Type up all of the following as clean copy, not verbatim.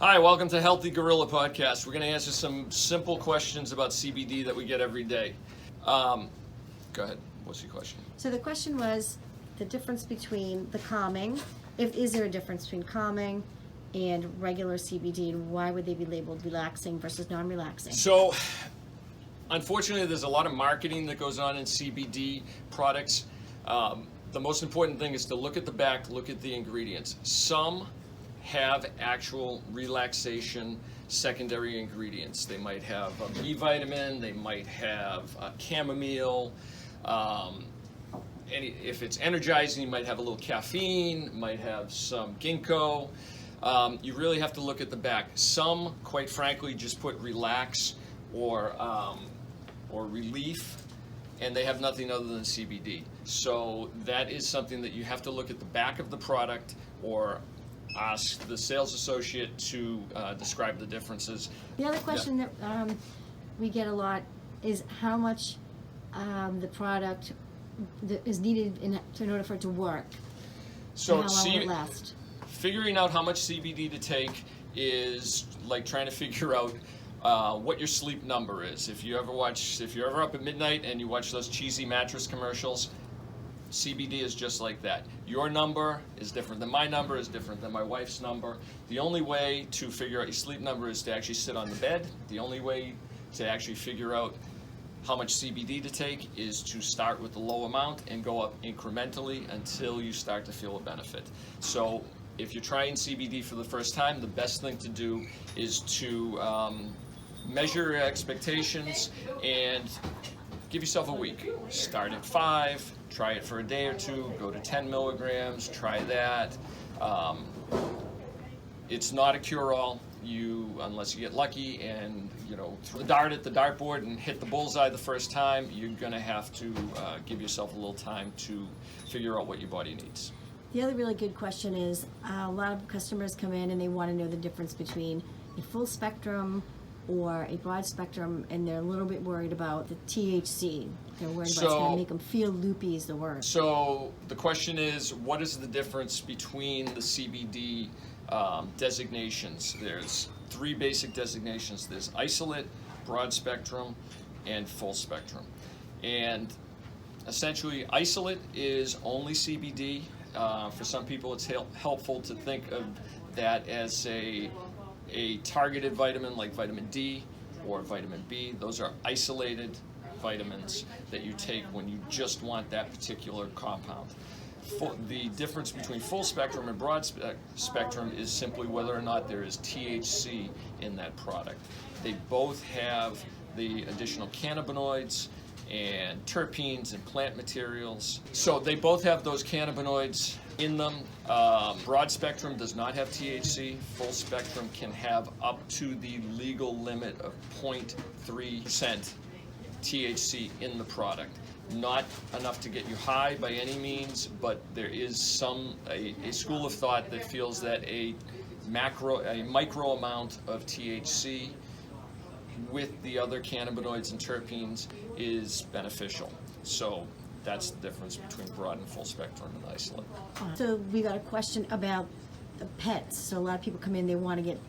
Hi, welcome to Healthy Gorilla Podcast. We're going to answer some simple questions about CBD that we get every day. Go ahead. What's your question? So the question was the difference between the calming. Is there a difference between calming and regular CBD, and why would they be labeled relaxing versus non-relaxing? So, unfortunately, there's a lot of marketing that goes on in CBD products. The most important thing is to look at the back, look at the ingredients. Some have actual relaxation secondary ingredients. They might have a B vitamin, they might have chamomile. If it's energizing, you might have a little caffeine, might have some ginkgo. You really have to look at the back. Some, quite frankly, just put relax or relief, and they have nothing other than CBD. So that is something that you have to look at the back of the product or ask the sales associate to describe the differences. The other question that we get a lot is how much the product is needed in order for it to work. So and how long will it last? Figuring out how much CBD to take is like trying to figure out what your sleep number is. If you're ever up at midnight and you watch those cheesy mattress commercials, CBD is just like that. Your number is different than my number, is different than my wife's number. The only way to figure out your sleep number is to actually sit on the bed. The only way to actually figure out how much CBD to take is to start with a low amount and go up incrementally until you start to feel a benefit. So if you're trying CBD for the first time, the best thing to do is to measure your expectations and give yourself a week. Start at 5, try it for a day or two, go to 10 milligrams, try that. It's not a cure-all. Unless you get lucky and throw the dart at the dartboard and hit the bullseye the first time, you're going to have to give yourself a little time to figure out what your body needs. The other really good question is a lot of customers come in and they want to know the difference between a full spectrum or a broad spectrum, and they're a little bit worried about the THC. They're worried about it's going to make them feel loopy is the word. So the question is, what is the difference between the CBD designations? There's 3 basic designations. There's isolate, broad spectrum, and full spectrum. And essentially, isolate is only CBD. For some people, it's helpful to think of that as a targeted vitamin like vitamin D or vitamin B. Those are isolated vitamins that you take when you just want that particular compound. The difference between full spectrum and broad spectrum is simply whether or not there is THC in that product. They both have the additional cannabinoids and terpenes and plant materials. So they both have those cannabinoids in them. Broad spectrum does not have THC. Full spectrum can have up to the legal limit of 0.3% THC in the product. Not enough to get you high by any means, but there is a school of thought that feels that a micro amount of THC with the other cannabinoids and terpenes is beneficial. So that's the difference between broad and full spectrum and isolate. So we got a question about the pets. So a lot of people come in, they want to get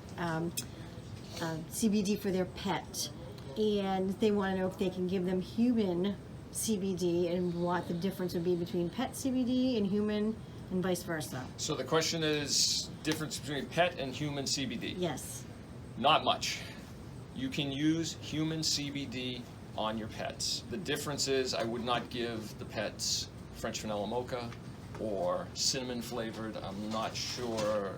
CBD for their pet, and they want to know if they can give them human CBD and what the difference would be between pet CBD and human and vice versa. So the question is difference between pet and human CBD? Yes. Not much. You can use human CBD on your pets. The difference is I would not give the pets French vanilla mocha or cinnamon flavored. I'm not sure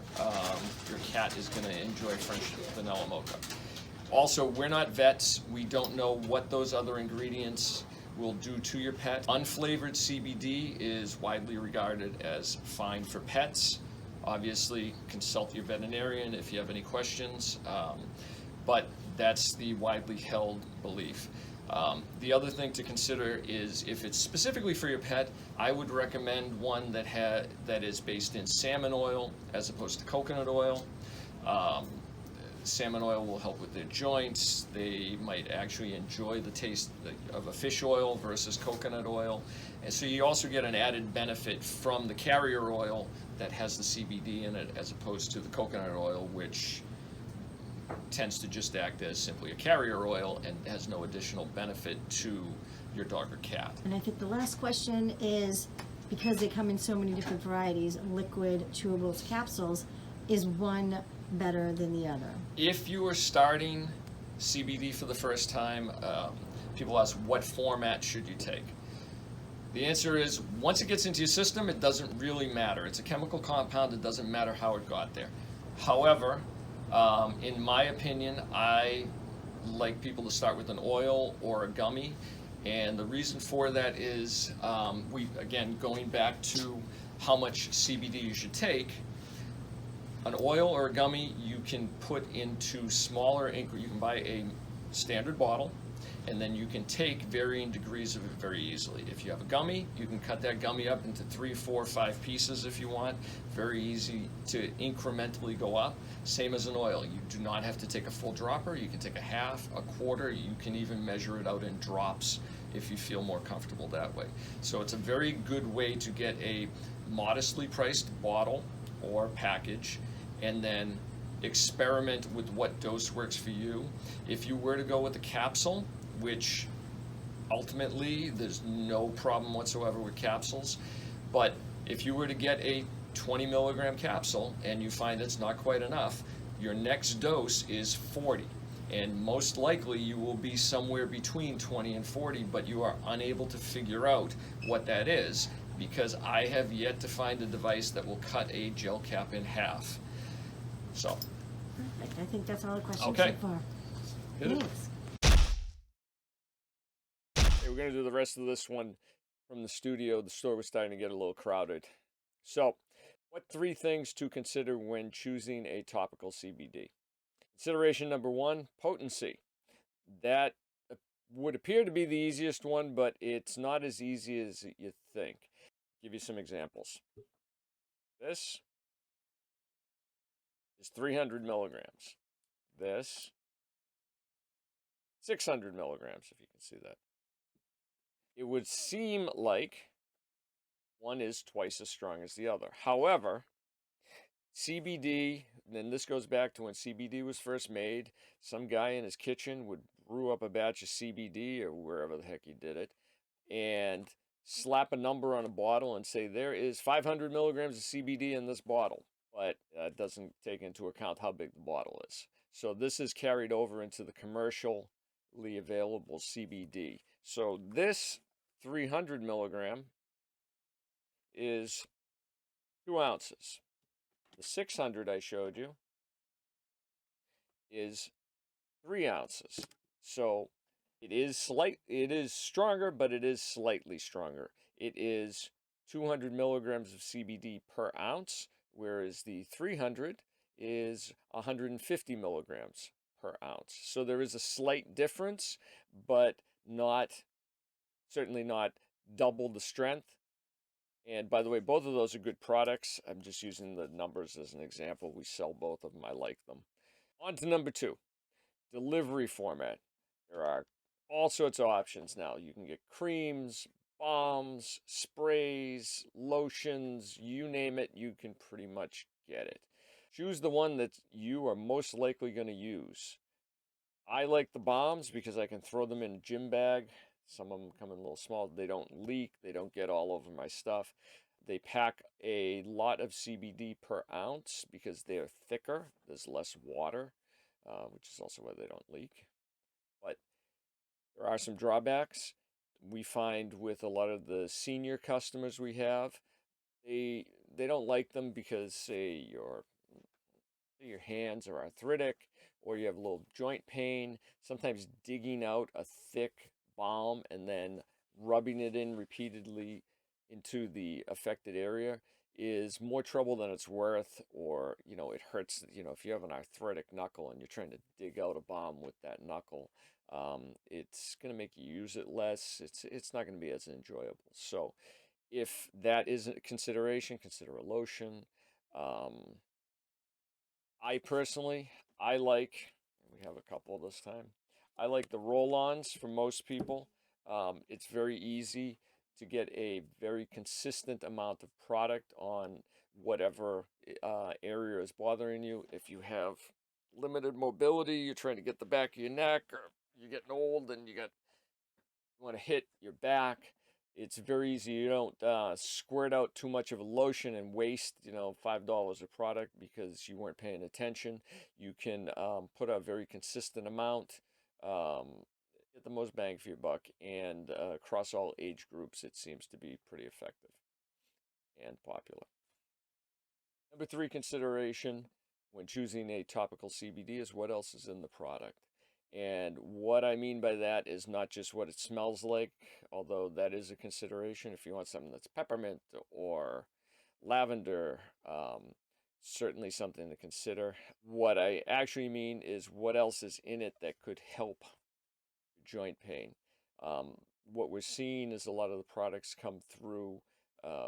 your cat is going to enjoy French vanilla mocha. Also, we're not vets. We don't know what those other ingredients will do to your pet. Unflavored CBD is widely regarded as fine for pets. Obviously, consult your veterinarian if you have any questions, but that's the widely held belief. The other thing to consider is if it's specifically for your pet, I would recommend one that is based in salmon oil as opposed to coconut oil. Salmon oil will help with their joints. They might actually enjoy the taste of a fish oil versus coconut oil. And so you also get an added benefit from the carrier oil that has the CBD in it as opposed to the coconut oil, which tends to just act as simply a carrier oil and has no additional benefit to your dog or cat. And I think the last question is, because they come in so many different varieties, liquid, chewables, capsules, is one better than the other? If you are starting CBD for the first time, people ask, what format should you take? The answer is, once it gets into your system, it doesn't really matter. It's a chemical compound. It doesn't matter how it got there. However, in my opinion, I like people to start with an oil or a gummy. And the reason for that is, again, going back to how much CBD you should take, an oil or a gummy you can put into smaller you can buy a standard bottle, and then you can take varying degrees of it very easily. If you have a gummy, you can cut that gummy up into 3, 4, 5 pieces if you want. Very easy to incrementally go up. Same as an oil. You do not have to take a full dropper. You can take a half, a quarter. You can even measure it out in drops if you feel more comfortable that way. So it's a very good way to get a modestly priced bottle or package, and then experiment with what dose works for you. If you were to go with a capsule, which ultimately there's no problem whatsoever with capsules, but if you were to get a 20 milligram capsule and you find it's not quite enough, your next dose is 40. And most likely you will be somewhere between 20 and 40, but you are unable to figure out what that is, because I have yet to find a device that will cut a gel cap in half. So. Perfect. I think that's all the questions Okay. so far. Hit it. Thanks. Okay, we're going to do the rest of this one from the studio. The store was starting to get a little crowded. So, what 3 things to consider when choosing a topical CBD? Consideration number 1, potency. That would appear to be the easiest one, but it's not as easy as you think. Give you some examples. This is 300 milligrams. This, 600 milligrams, if you can see that. It would seem like one is twice as strong as the other. However, CBD, and this goes back to when CBD was first made. Some guy in his kitchen would brew up a batch of CBD, or wherever the heck he did it, and slap a number on a bottle and say there is 500 milligrams of CBD in this bottle, but it doesn't take into account how big the bottle is. So this is carried over into the commercially available CBD. So this 300 milligram is 2 ounces. The 600 I showed you is 3 ounces. So it is stronger, but it is slightly stronger. It is 200 milligrams of CBD per ounce, whereas the 300 is 150 milligrams per ounce. So there is a slight difference, but certainly not double the strength. And by the way, both of those are good products. I'm just using the numbers as an example. We sell both of them. I like them. On to number 2, delivery format. There are all sorts of options now. You can get creams, balms, sprays, lotions, you name it, you can pretty much get it. Choose the one that you are most likely going to use. I like the balms because I can throw them in a gym bag. Some of them come in a little small. They don't leak. They don't get all over my stuff. They pack a lot of CBD per ounce because they're thicker. There's less water, which is also why they don't leak. But there are some drawbacks. We find with a lot of the senior customers we have, they don't like them because, say, your hands are arthritic, or you have a little joint pain. Sometimes digging out a thick balm and then rubbing it in repeatedly into the affected area is more trouble than it's worth, or it hurts. If you have an arthritic knuckle and you're trying to dig out a balm with that knuckle, it's going to make you use it less. It's not going to be as enjoyable. So if that isn't a consideration, consider a lotion. I personally, we have a couple this time. I like the roll-ons for most people. It's very easy to get a very consistent amount of product on whatever area is bothering you. If you have limited mobility, you're trying to get the back of your neck, or you're getting old and you want to hit your back. It's very easy. You don't squirt out too much of a lotion and waste, $5 a product because you weren't paying attention. You can put a very consistent amount, get the most bang for your buck, and across all age groups, it seems to be pretty effective and popular. Number three consideration when choosing a topical CBD is what else is in the product. And what I mean by that is not just what it smells like, although that is a consideration. If you want something that's peppermint or lavender, certainly something to consider. What I actually mean is what else is in it that could help joint pain. What we're seeing is a lot of the products come through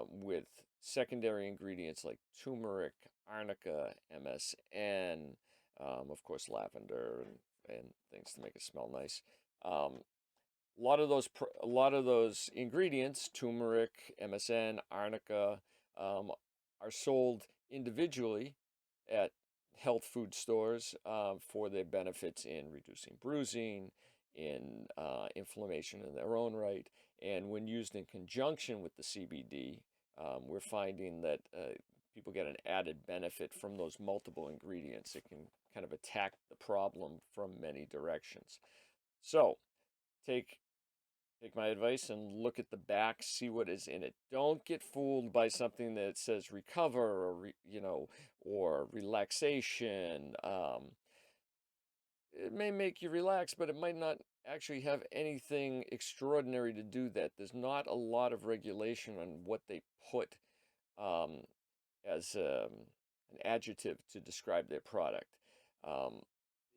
with secondary ingredients like turmeric, arnica, MSM, of course, lavender and things to make it smell nice. A lot of those ingredients, turmeric, MSM, arnica, are sold individually at health food stores for their benefits in reducing bruising, in inflammation in their own right, and when used in conjunction with the CBD, we're finding that people get an added benefit from those multiple ingredients. It can kind of attack the problem from many directions. So take my advice and look at the back, see what is in it. Don't get fooled by something that says recover or relaxation. It may make you relax, but it might not actually have anything extraordinary to do that. There's not a lot of regulation on what they put um, as an adjective to describe their product. Um,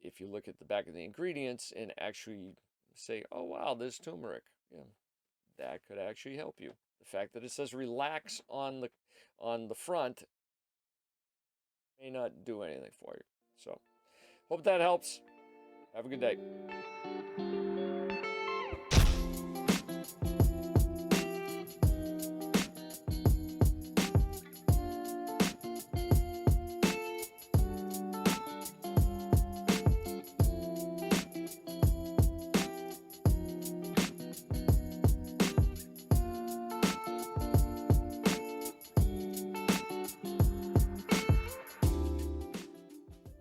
if you look at the back of the ingredients and actually say, oh, wow, there's turmeric, that could actually help you. The fact that it says relax on the front may not do anything for you. So, hope that helps. Have a good day.